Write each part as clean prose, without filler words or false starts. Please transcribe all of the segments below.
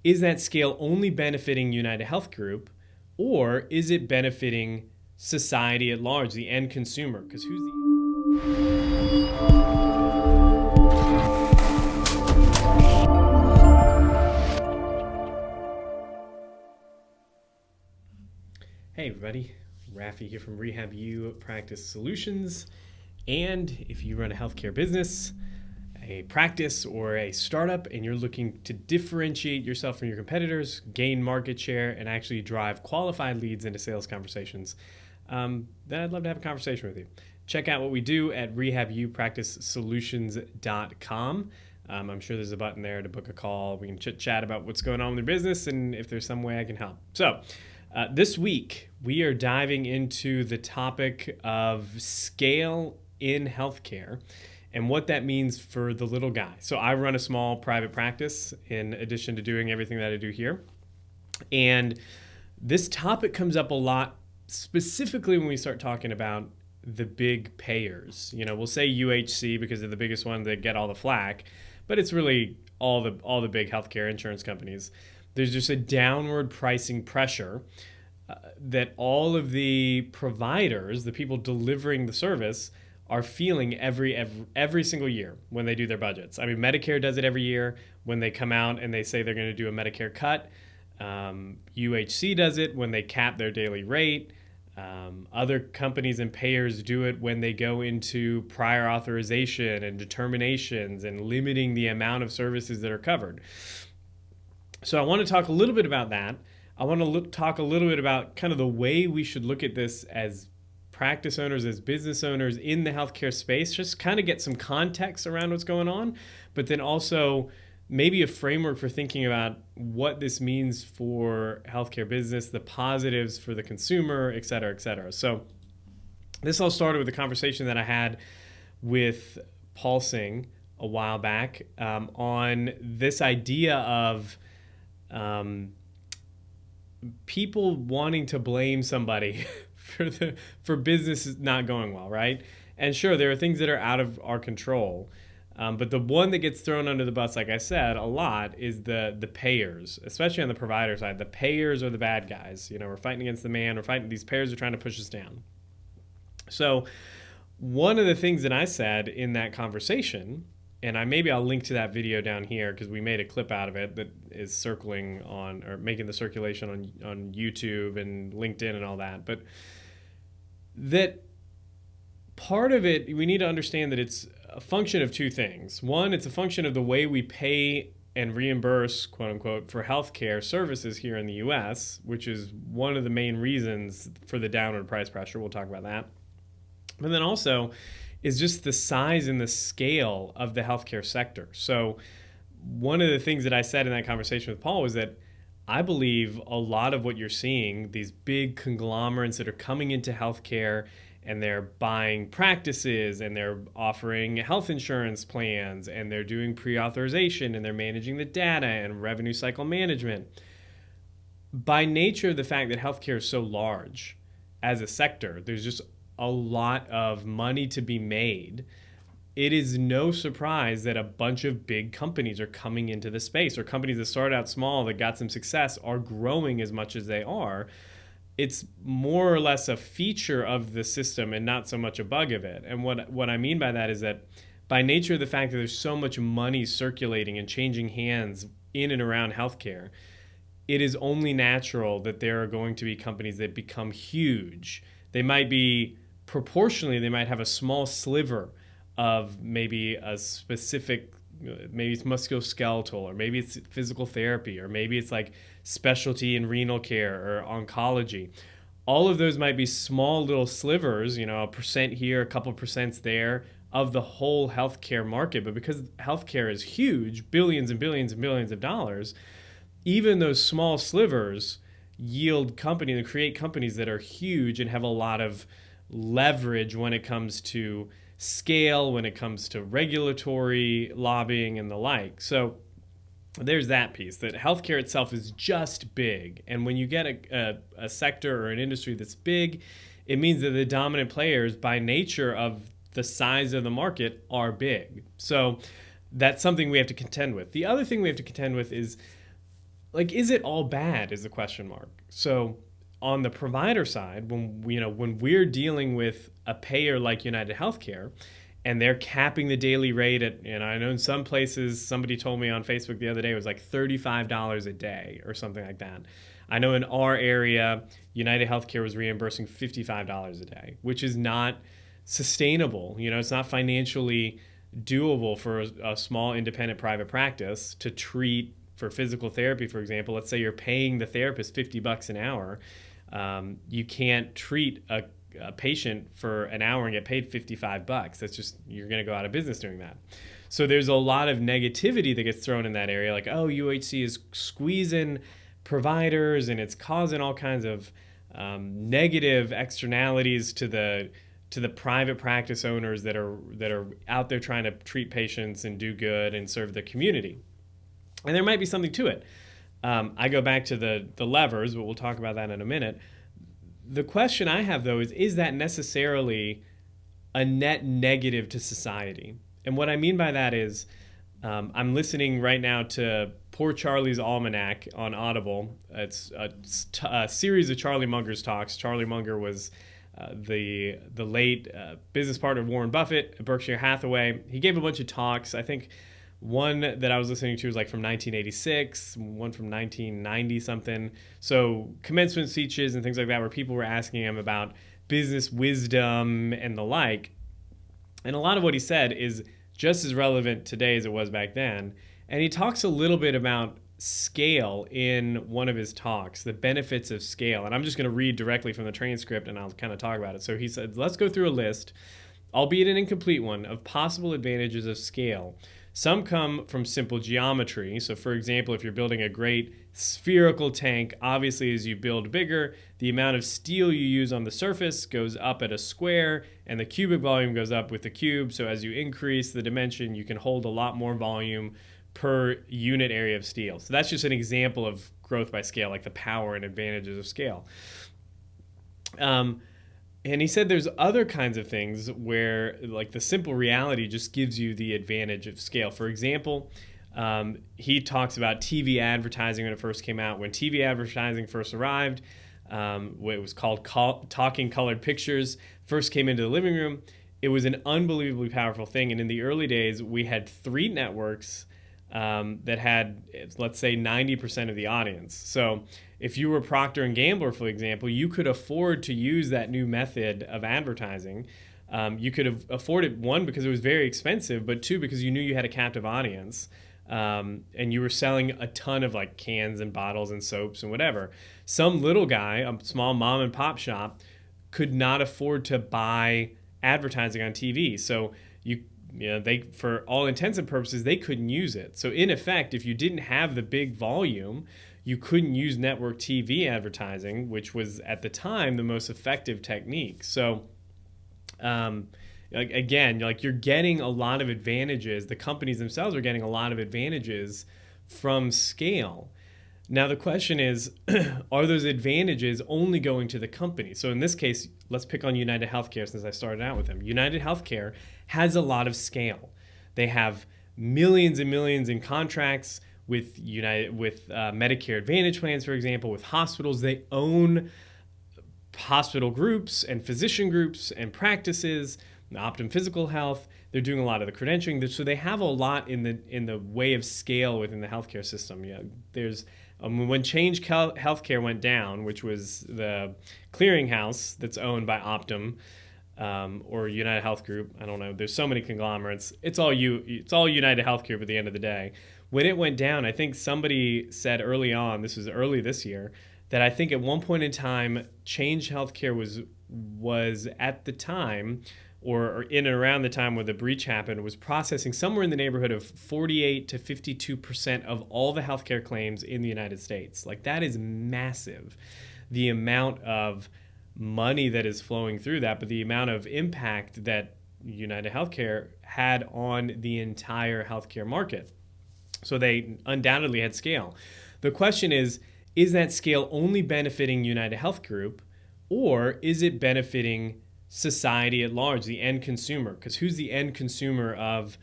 is that scale only benefiting United Health Group, or is it benefiting society at large, the end consumer? Because who's the... Hey everybody, Rafi here from Rehab U Practice Solutions. And if you run a healthcare business, a practice, or a startup, and you're looking to differentiate yourself from your competitors, gain market share, and actually drive qualified leads into sales conversations, then I'd love to have a conversation with you. Check out what we do at rehabupracticesolutions.com. I'm sure there's a button there to book a call. We can chit-chat about what's going on in your business and if there's some way I can help. So this week, we are diving into the topic of scale in healthcare and what that means for the little guy. So I run a small private practice in addition to doing everything that I do here. And this topic comes up a lot, specifically when we start talking about the big payers. You know, we'll say UHC because they're the biggest one that get all the flack, but it's really all the big healthcare insurance companies. There's just a downward pricing pressure that all of the providers, the people delivering the service, are feeling every single year when they do their budgets. I mean, Medicare does it every year when they come out and they say they're going to do a Medicare cut. UHC does it when they cap their daily rate. Other companies and payers do it when they go into prior authorization and determinations and limiting the amount of services that are covered. So I want to talk a little bit about that. I want to talk a little bit about kind of the way we should look at this as practice owners, as business owners in the healthcare space, just kind of get some context around what's going on, but then also maybe a framework for thinking about what this means for healthcare business, the positives for the consumer, et cetera, et cetera. So this all started with a conversation that I had with Paul Singh a while back on this idea of people wanting to blame somebody for business not going well, right? And sure, there are things that are out of our control, but the one that gets thrown under the bus, like I said, a lot is the payers, especially on the provider side. The payers are the bad guys. You know, we're fighting against the man. These payers are trying to push us down. So one of the things that I said in that conversation, and I'll link to that video down here because we made a clip out of it that is circling on or making the circulation on YouTube and LinkedIn and all that. But that part of it, we need to understand that it's a function of two things. One, it's a function of the way we pay and reimburse, quote unquote, for healthcare services here in the US, which is one of the main reasons for the downward price pressure. We'll talk about that. But then also is just the size and the scale of the healthcare sector. So one of the things that I said in that conversation with Paul was that I believe a lot of what you're seeing, these big conglomerates that are coming into healthcare and they're buying practices and they're offering health insurance plans and they're doing pre-authorization and they're managing the data and revenue cycle management. By nature of the fact that healthcare is so large as a sector, there's just a lot of money to be made. It is no surprise that a bunch of big companies are coming into the space, or companies that started out small that got some success are growing as much as they are. It's more or less a feature of the system and not so much a bug of it. And what I mean by that is that by nature of the fact that there's so much money circulating and changing hands in and around healthcare, it is only natural that there are going to be companies that become huge. They might be proportionally, they might have a small sliver of maybe a specific, maybe it's musculoskeletal, or maybe it's physical therapy, or maybe it's like specialty in renal care or oncology. All of those might be small little slivers, you know, a percent here, a couple percents there of the whole healthcare market. But because healthcare is huge, billions and billions and billions of dollars, even those small slivers create companies that are huge and have a lot of leverage when it comes to scale, when it comes to regulatory lobbying and the like. So there's that piece, that healthcare itself is just big. And when you get a sector or an industry that's big, it means that the dominant players, by nature of the size of the market, are big. So that's something we have to contend with. The other thing we have to contend with is like, is it all bad is the question mark. So on the provider side, when we're dealing with a payer like United Healthcare, and they're capping the daily rate at, I know in some places, somebody told me on Facebook the other day, it was like $35 a day or something like that. I know in our area, United Healthcare was reimbursing $55 a day, which is not sustainable. It's not financially doable for a small independent private practice to treat for physical therapy, for example. Let's say you're paying the therapist $50 an hour. You can't treat a patient for an hour and get paid $55. That's just, you're going to go out of business doing that. So there's a lot of negativity that gets thrown in that area, like, oh, UHC is squeezing providers and it's causing all kinds of negative externalities to the private practice owners that are out there trying to treat patients and do good and serve the community. And there might be something to it. I go back to the levers, but we'll talk about that in a minute. The question I have, though, is that necessarily a net negative to society? And what I mean by that is, I'm listening right now to Poor Charlie's Almanac on Audible. It's a series of Charlie Munger's talks. Charlie Munger was the late business partner of Warren Buffett at Berkshire Hathaway. He gave a bunch of talks. I think one that I was listening to was like from 1986, one from 1990 something. So commencement speeches and things like that, where people were asking him about business wisdom and the like. And a lot of what he said is just as relevant today as it was back then. And he talks a little bit about scale in one of his talks, the benefits of scale. And I'm just going to read directly from the transcript and I'll kind of talk about it. So he said, let's go through a list, albeit an incomplete one, of possible advantages of scale. Some come from simple geometry. So for example, if you're building a great spherical tank, obviously as you build bigger, the amount of steel you use on the surface goes up at a square and the cubic volume goes up with the cube. So as you increase the dimension, you can hold a lot more volume per unit area of steel. So that's just an example of growth by scale, like the power and advantages of scale. And he said there's other kinds of things where, like, the simple reality just gives you the advantage of scale. For example, he talks about TV advertising when it first came out. When TV advertising first arrived, what it was called talking colored pictures, first came into the living room. It was an unbelievably powerful thing. And in the early days, we had 3 networks that had, let's say, 90% of the audience. So if you were Procter & Gamble, for example, you could afford to use that new method of advertising. You could afford it, 1, because it was very expensive, but 2, because you knew you had a captive audience. And you were selling a ton of like cans and bottles and soaps and whatever. Some little guy, a small mom and pop shop, could not afford to buy advertising on TV. So they, for all intents and purposes, they couldn't use it. So in effect, if you didn't have the big volume, you couldn't use network TV advertising, which was at the time the most effective technique. So again, like, you're getting a lot of advantages. The companies themselves are getting a lot of advantages from scale. Now the question is, are those advantages only going to the company? So in this case, let's pick on United Healthcare since I started out with them. United Healthcare has a lot of scale. They have millions and millions in contracts with Medicare Advantage plans, for example, with hospitals. They own hospital groups and physician groups and practices, Optum Physical Health. They're doing a lot of the credentialing. So they have a lot in the way of scale within the healthcare system. There's when Change Healthcare went down, which was the clearinghouse that's owned by Optum or United Health Group. I don't know. There's so many conglomerates. It's all United Health Group at the end of the day. When it went down, I think somebody said early on, this was early this year, that I think at one point in time, Change Healthcare was at the time, or in and around the time where the breach happened, was processing somewhere in the neighborhood of 48 to 52% of all the healthcare claims in the United States. Like, that is massive, the amount of money that is flowing through that, but the amount of impact that United Healthcare had on the entire healthcare market. So they undoubtedly had scale. The question is that scale only benefiting United Health Group, or is it benefiting society at large, the end consumer? Because who's the end consumer of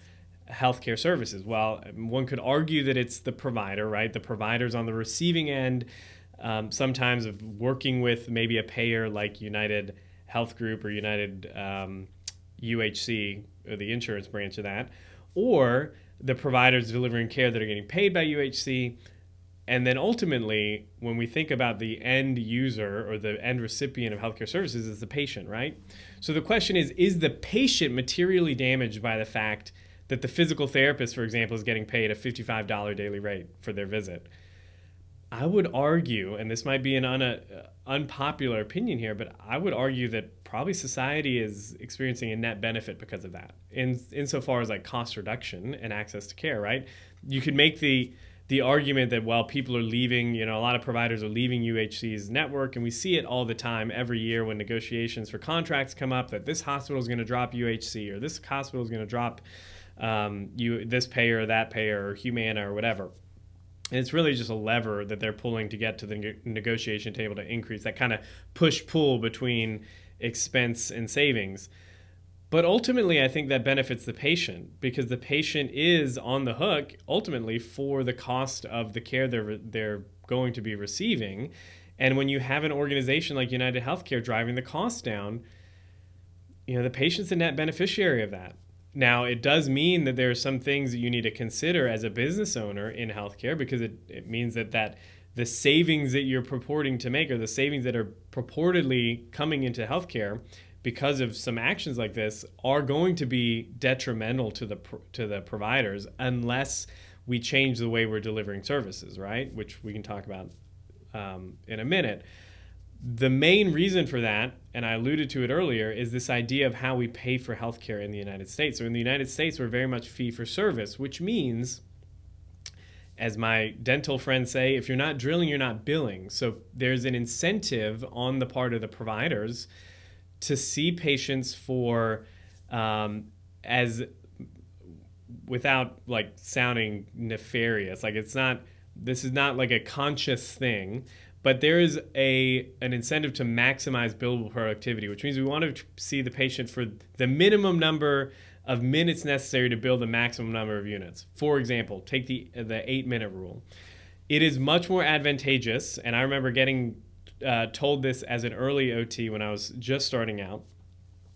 healthcare services? Well, one could argue that it's the provider, right? The provider's on the receiving end, sometimes of working with maybe a payer like United Health Group or United UHC, or the insurance branch of that, or the providers delivering care that are getting paid by UHC. And then ultimately, when we think about the end user or the end recipient of healthcare services, is the patient, right? So the question is the patient materially damaged by the fact that the physical therapist, for example, is getting paid a $55 daily rate for their visit? I would argue, and this might be an unpopular opinion here, but I would argue that probably society is experiencing a net benefit because of that, insofar as like cost reduction and access to care, right? You could make the argument that, well, people are leaving, a lot of providers are leaving UHC's network, and we see it all the time every year when negotiations for contracts come up, that this hospital is going to drop UHC, or this hospital is going to drop this payer or that payer or Humana or whatever. And it's really just a lever that they're pulling to get to the negotiation table to increase that kind of push-pull between expense and savings. But ultimately, I think that benefits the patient, because the patient is on the hook ultimately for the cost of the care they're going to be receiving. And when you have an organization like United Healthcare driving the cost down, the patient's a net beneficiary of that. Now, it does mean that there are some things that you need to consider as a business owner in healthcare, because it means that the savings that you're purporting to make, or the savings that are purportedly coming into healthcare because of some actions like this, are going to be detrimental to the providers unless we change the way we're delivering services, right? Which we can talk about in a minute. The main reason for that, and I alluded to it earlier, is this idea of how we pay for healthcare in the United States. So in the United States, we're very much fee for service, which means, as my dental friends say, if you're not drilling, you're not billing. So there's an incentive on the part of the providers to see patients for, as without like sounding nefarious, like this is not like a conscious thing, but there is an incentive to maximize billable productivity, which means we want to see the patient for the minimum number of minutes necessary to bill the maximum number of units. For example, take the 8-minute rule. It is much more advantageous, and I remember getting told this as an early OT when I was just starting out,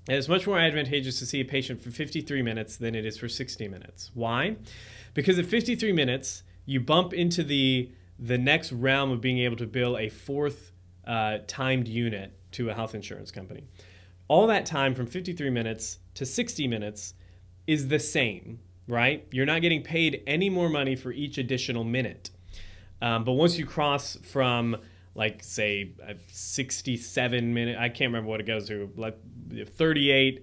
and it's much more advantageous to see a patient for 53 minutes than it is for 60 minutes. Why? Because at 53 minutes, you bump into the next realm of being able to bill a fourth timed unit to a health insurance company. All that time from 53 minutes to 60 minutes is the same, right? You're not getting paid any more money for each additional minute. But once you cross from, like, say, a 67-minute, I can't remember what it goes to, like 38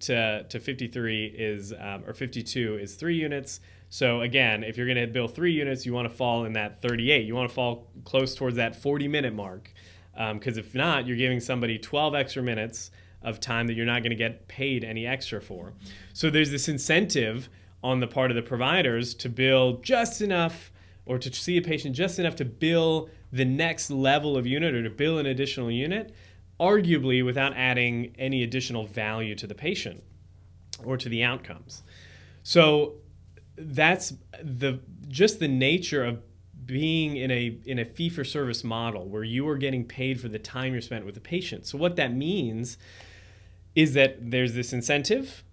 to 53 is, or 52 is 3 units. So again, if you're going to bill 3 units, you want to fall in that 38. You want to fall close towards that 40-minute mark. Because if not, you're giving somebody 12 extra minutes of time that you're not going to get paid any extra for. So there's this incentive on the part of the providers to bill just enough, or to see a patient just enough to bill the next level of unit, or to bill an additional unit, arguably without adding any additional value to the patient or to the outcomes. So that's just the nature of being in a fee-for-service model, where you are getting paid for the time you're spent with the patient. So what that means is that there's this incentive.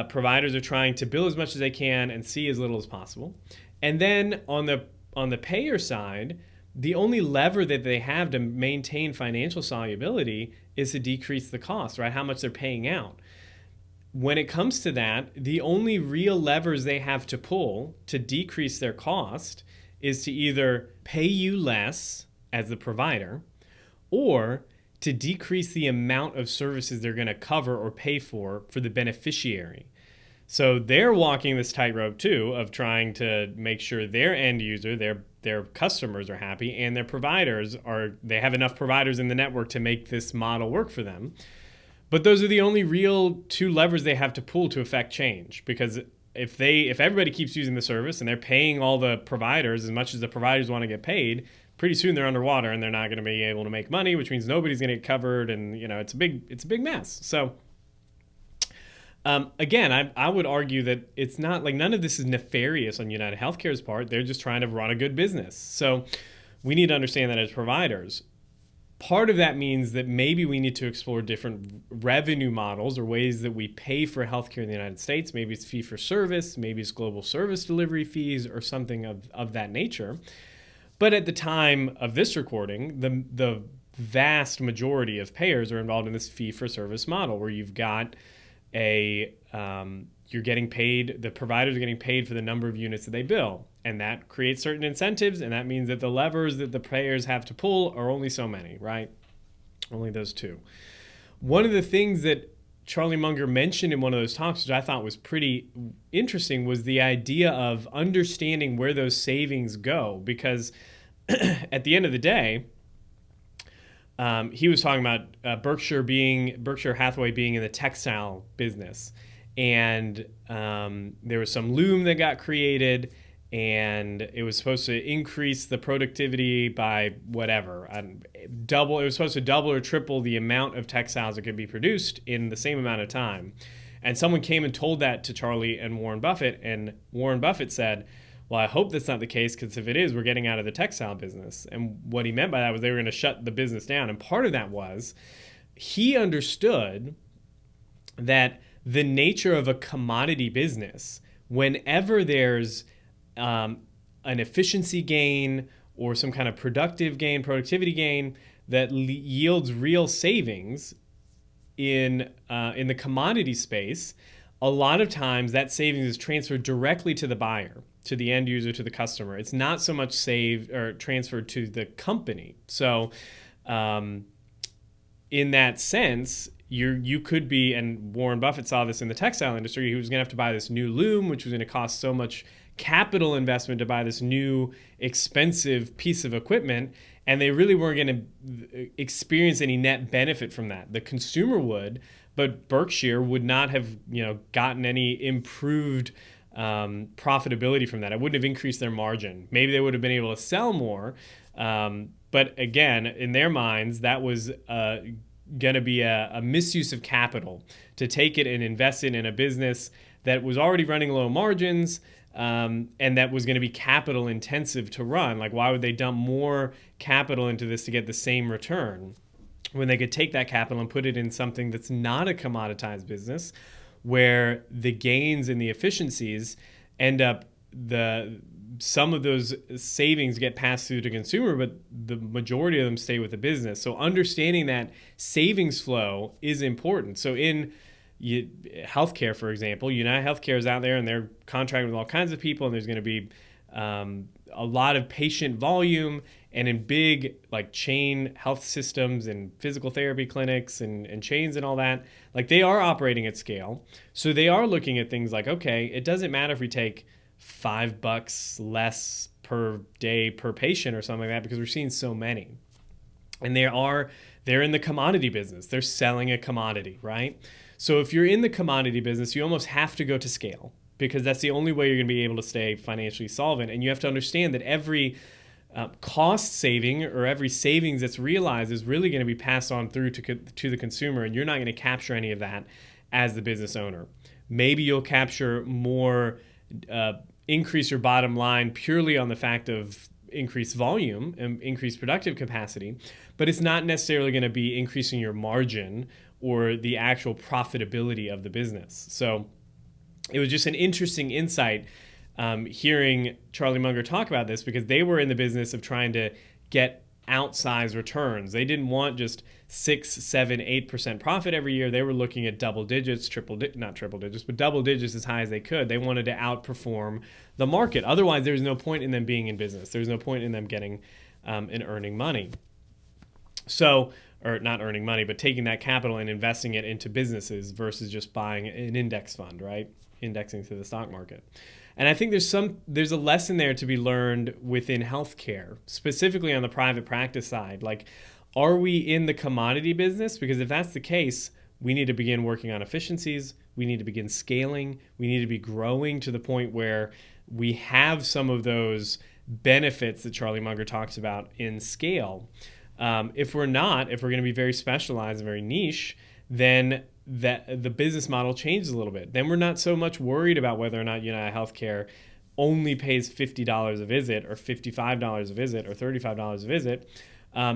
Providers are trying to bill as much as they can and see as little as possible. And then on the payer side, the only lever that they have to maintain financial solubility is to decrease the cost, right? How much they're paying out. When it comes to that, the only real levers they have to pull to decrease their cost is to either pay you less as the provider, or to decrease the amount of services they're going to cover or pay for the beneficiary. So they're walking this tightrope too, of trying to make sure their end user, their customers are happy, and their providers they have enough providers in the network to make this model work for them. But those are the only real 2 levers they have to pull to affect change, because if everybody keeps using the service and they're paying all the providers as much as the providers want to get paid, pretty soon they're underwater and they're not going to be able to make money, which means nobody's going to get covered, and it's a big mess. So Again, I would argue that it's not like none of this is nefarious on United Healthcare's part. They're just trying to run a good business. So we need to understand that as providers. Part of that means that maybe we need to explore different revenue models or ways that we pay for healthcare in the United States. Maybe it's fee for service, maybe it's global service delivery fees or something of that nature. But at the time of this recording, the vast majority of payers are involved in this fee for service model where you've got you're getting paid, the providers are getting paid for the number of units that they bill. And that creates certain incentives, and that means that the levers that the payers have to pull are only so many, right? Only those two. One of the things that Charlie Munger mentioned in one of those talks, which I thought was pretty interesting, was the idea of understanding where those savings go. Because at the end of the day, he was talking about Berkshire Hathaway being in the textile business. And there was some loom that got created, and it was supposed to increase the productivity by whatever, double. It was supposed to double or triple the amount of textiles that could be produced in the same amount of time. And someone came and told that to Charlie and Warren Buffett, and Warren Buffett said, well, I hope that's not the case, because if it is, we're getting out of the textile business. And what he meant by that was they were going to shut the business down. And part of that was he understood that the nature of a commodity business, whenever there's an efficiency gain or some kind of productivity gain that yields real savings in the commodity space, a lot of times that savings is transferred directly to the buyer, to the end user, to the customer. It's not so much saved or transferred to the company. So in that sense, you could be, and Warren Buffett saw this in the textile industry, he was going to have to buy this new loom, which was going to cost so much capital investment to buy this new expensive piece of equipment, and they really weren't going to experience any net benefit from that. The consumer would, but Berkshire would not have, gotten any improved profitability from that. It wouldn't have increased their margin. Maybe they would have been able to sell more, but again, in their minds, that was going to be a misuse of capital to take it and invest it in a business that was already running low margins, and that was going to be capital intensive to run. Like, why would they dump more capital into this to get the same return when they could take that capital and put it in something that's not a commoditized business, where the gains and the efficiencies end up, some of those savings get passed through to consumer, but the majority of them stay with the business. So understanding that savings flow is important. So in healthcare, for example, United Healthcare is out there and they're contracting with all kinds of people, and there's going to be a lot of patient volume. And in big like chain health systems and physical therapy clinics and chains and all that, like they are operating at scale. So they are looking at things like, okay, it doesn't matter if we take $5 less per day per patient or something like that, because we're seeing so many. And they're in the commodity business. They're selling a commodity, right? So if you're in the commodity business, you almost have to go to scale, because that's the only way you're going to be able to stay financially solvent. And you have to understand that every cost saving or every savings that's realized is really going to be passed on through to the consumer, and you're not going to capture any of that as the business owner. Maybe you'll capture more, increase your bottom line purely on the fact of increased volume and increased productive capacity, but it's not necessarily going to be increasing your margin or the actual profitability of the business. So it was just an interesting insight hearing Charlie Munger talk about this, because they were in the business of trying to get outsized returns. They didn't want just 6, 7, 8% profit every year. They were looking at double digits, not triple digits, but double digits as high as they could. They wanted to outperform the market. Otherwise, there's no point in them being in business. There's no point in them getting and earning money. So, or not earning money, but taking that capital and investing it into businesses versus just buying an index fund, right? Indexing to the stock market. And I think there's a lesson there to be learned within healthcare, specifically on the private practice side. Like, are we in the commodity business? Because if that's the case, we need to begin working on efficiencies. We need to begin scaling. We need to be growing to the point where we have some of those benefits that Charlie Munger talks about in scale. If we're going to be very specialized and very niche, then that the business model changes a little bit. Then we're not so much worried about whether or not United Healthcare only pays $50 a visit or $55 a visit or $35 a visit,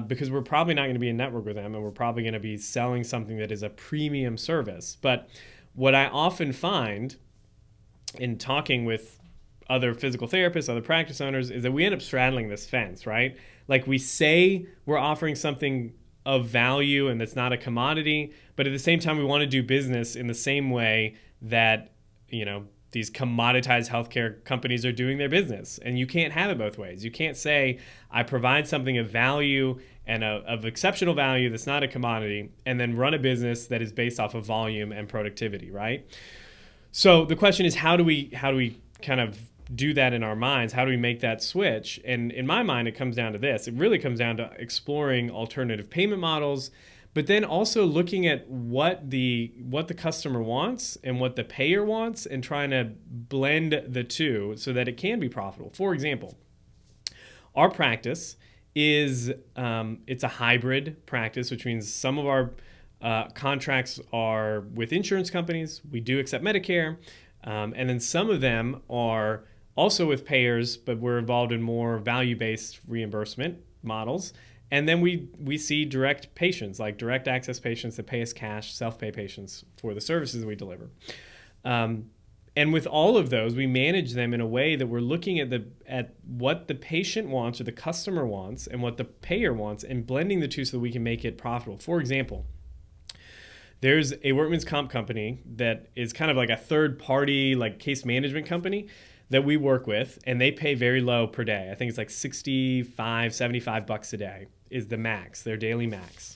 because we're probably not going to be in network with them, and we're probably going to be selling something that is a premium service. But what I often find in talking with other physical therapists, other practice owners, is that we end up straddling this fence, right? Like, we say we're offering something of value and that's not a commodity, but at the same time we want to do business in the same way that, these commoditized healthcare companies are doing their business. And you can't have it both ways. You can't say I provide something of value and of exceptional value that's not a commodity, and then run a business that is based off of volume and productivity, right? So the question is, how do we kind of do that in our minds? How do we make that switch? And in my mind, it comes down to this. It really comes down to exploring alternative payment models, but then also looking at what the customer wants and what the payer wants, and trying to blend the two so that it can be profitable. For example, our practice is it's a hybrid practice, which means some of our contracts are with insurance companies. We do accept Medicare, and then some of them are also with payers, but we're involved in more value-based reimbursement models. And then we see direct patients, like direct access patients that pay us cash, self-pay patients for the services we deliver. And with all of those, we manage them in a way that we're looking at what the patient wants or the customer wants and what the payer wants, and blending the two so that we can make it profitable. For example, there's a workman's comp company that is kind of like a third-party, like case management company that we work with, and they pay very low per day. I think it's like $65, $75 a day is the max, their daily max.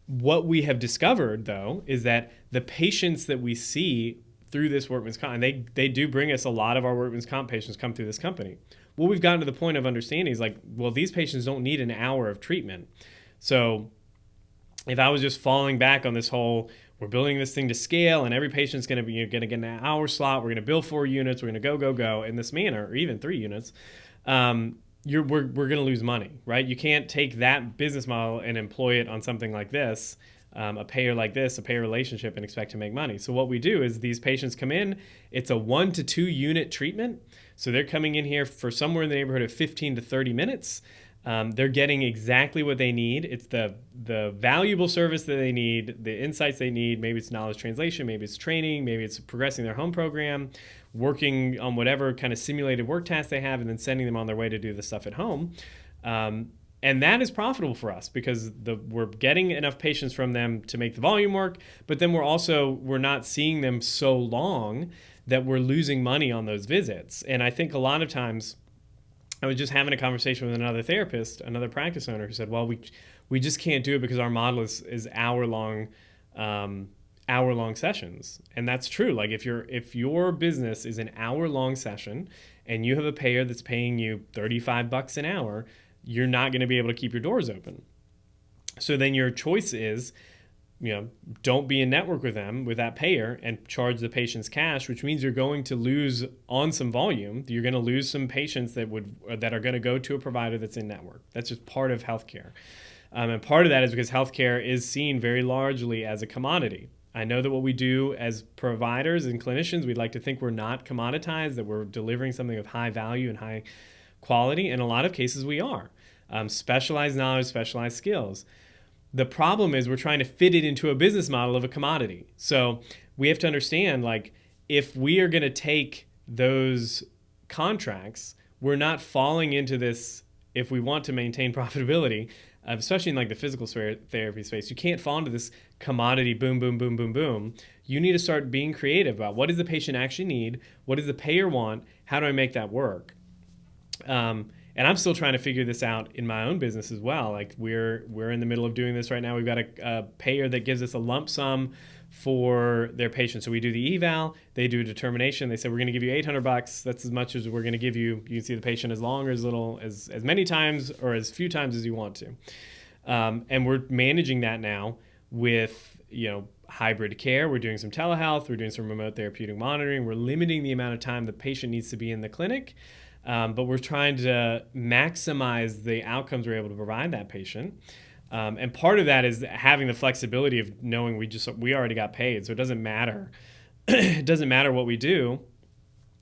What we have discovered, though, is that the patients that we see through this workman's comp, and they do bring us a lot of our workman's comp patients come through this company. What we've gotten to the point of understanding is like, well, these patients don't need an hour of treatment. So if I was just falling back on this whole, we're building this thing to scale and every patient's going to be going to get an hour slot, we're going to bill 4 units, we're going to go in this manner, or even 3 units, we're going to lose money, right? You can't take that business model and employ it on something like this, a payer like this, a payer relationship, and expect to make money. So what we do is these patients come in, it's a 1 to 2 unit treatment. So they're coming in here for somewhere in the neighborhood of 15 to 30 minutes. They're getting exactly what they need. It's the valuable service that they need, the insights they need. Maybe it's knowledge translation, maybe it's training, maybe it's progressing their home program, working on whatever kind of simulated work tasks they have, and then sending them on their way to do the stuff at home. And that is profitable for us because we're getting enough patients from them to make the volume work, but then we're not seeing them so long that we're losing money on those visits. And I think a lot of times, I was just having a conversation with another therapist, another practice owner, who said, well, we just can't do it because our model is hour-long sessions. And that's true. Like if your business is an hour-long session and you have a payer that's paying you $35 an hour, you're not going to be able to keep your doors open. So then your choice is, don't be in network with them, with that payer, and charge the patients cash, which means you're going to lose on some volume. You're going to lose some patients that are going to go to a provider that's in network. That's just part of healthcare. And part of that is because healthcare is seen very largely as a commodity. I know that what we do as providers and clinicians, we'd like to think we're not commoditized, that we're delivering something of high value and high quality. In a lot of cases, we are. Specialized knowledge, specialized skills. The problem is we're trying to fit it into a business model of a commodity. So we have to understand, like, if we are going to take those contracts, we're not falling into this, if we want to maintain profitability, especially in like the physical therapy space, you can't fall into this commodity boom, boom, boom, boom, boom. You need to start being creative about what does the patient actually need? What does the payer want? How do I make that work? And I'm still trying to figure this out in my own business as well. Like we're in the middle of doing this right now. We've got a payer that gives us a lump sum for their patients. So we do the eval, they do a determination. They say, we're going to give you $800. That's as much as we're going to give you. You can see the patient as long or as little, as many times or as few times as you want to. And we're managing that now with, hybrid care. We're doing some telehealth. We're doing some remote therapeutic monitoring. We're limiting the amount of time the patient needs to be in the clinic. But we're trying to maximize the outcomes we're able to provide that patient. And part of that is having the flexibility of knowing we already got paid, so it doesn't matter. It doesn't matter what we do.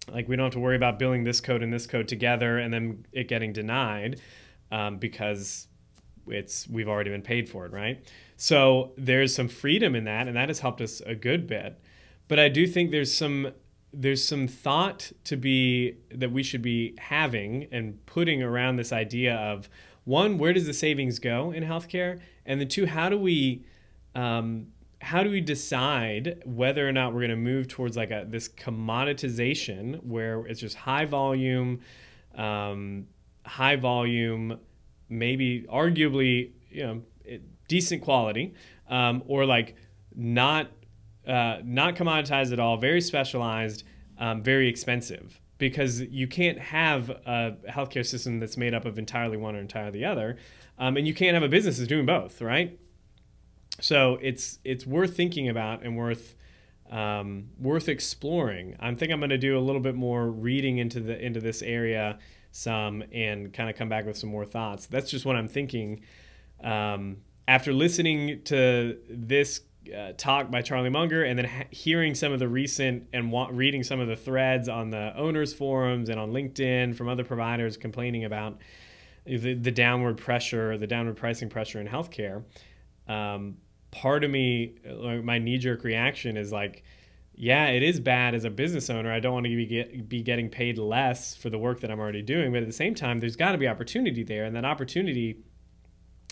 Like, we don't have to worry about billing this code and this code together and then it getting denied, because we've already been paid for it, right? So there's some freedom in that, and that has helped us a good bit. But I do think there's some thought that we should be having and putting around this idea of, one, where does the savings go in healthcare, and then two, how do we decide whether or not we're going to move towards like this commoditization where it's just high volume, maybe arguably, decent quality, or like not commoditized at all, very specialized, very expensive, because you can't have a healthcare system that's made up of entirely one or entirely the other, and you can't have a business that's doing both, right? So it's worth thinking about and worth exploring. I think I'm going to do a little bit more reading into this area some and kind of come back with some more thoughts. That's just what I'm thinking. After listening to this talk by Charlie Munger, and then hearing some of the recent and reading some of the threads on the owners forums and on LinkedIn from other providers complaining about the downward pricing pressure in healthcare, part of me, my knee-jerk reaction is like, yeah, it is bad as a business owner. I don't want to be getting paid less for the work that I'm already doing, but at the same time, there's got to be opportunity there, and that opportunity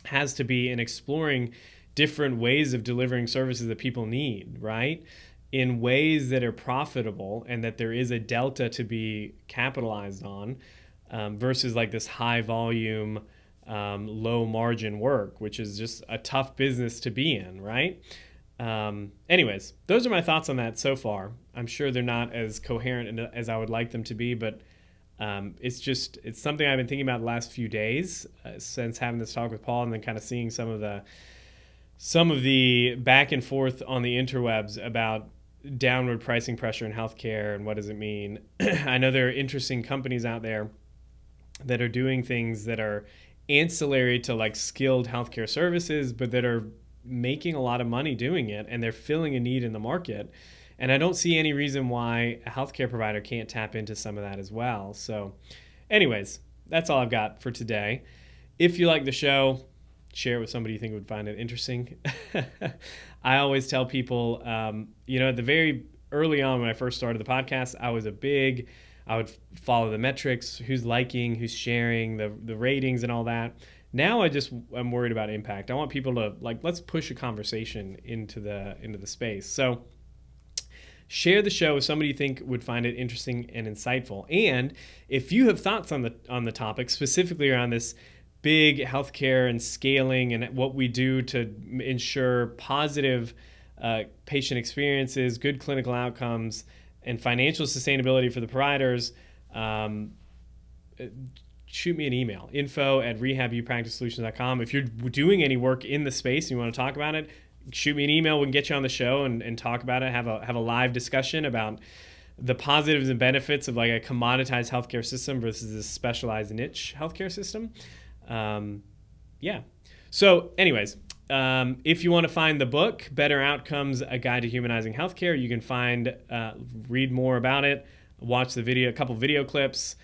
has to be in exploring different ways of delivering services that people need, right? In ways that are profitable and that there is a delta to be capitalized on, versus like this high volume, low margin work, which is just a tough business to be in, right? Anyways, those are my thoughts on that so far. I'm sure they're not as coherent as I would like them to be, but it's something I've been thinking about the last few days, since having this talk with Paul, and then kind of seeing some of the back and forth on the interwebs about downward pricing pressure in healthcare and what does it mean. I know there are interesting companies out there that are doing things that are ancillary to like skilled healthcare services, but that are making a lot of money doing it, and they're filling a need in the market. And I don't see any reason why a healthcare provider can't tap into some of that as well. So anyways, that's all I've got for today. If you like the show, share it with somebody you think would find it interesting. I always tell people, at the very early on when I first started the podcast, I would follow the metrics, who's liking, who's sharing, the ratings and all that. Now I'm worried about impact. I want people to let's push a conversation into the space. So share the show with somebody you think would find it interesting and insightful. And if you have thoughts on the topic, specifically around this big healthcare and scaling and what we do to ensure positive patient experiences, good clinical outcomes, and financial sustainability for the providers, shoot me an email, info@rehabupracticesolutions.com. If you're doing any work in the space and you want to talk about it, shoot me an email. We can get you on the show and talk about it, have a live discussion about the positives and benefits of like a commoditized healthcare system versus a specialized niche healthcare system. So anyways, if you want to find the book, Better Outcomes, A Guide to Humanizing Healthcare, you can read more about it, watch a couple video clips,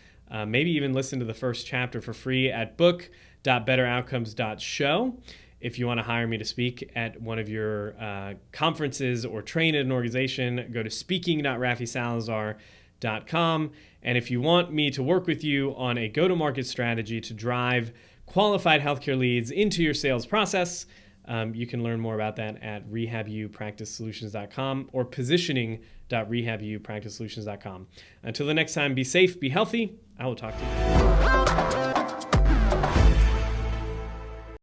maybe even listen to the first chapter for free at book.betteroutcomes.show. If you want to hire me to speak at one of your conferences or train at an organization, go to speaking.rafisalazar.com. And if you want me to work with you on a go-to-market strategy to drive qualified healthcare leads into your sales process, you can learn more about that at rehabupracticesolutions.com or positioning.rehabupracticesolutions.com. Until the next time, be safe, be healthy. I will talk to you.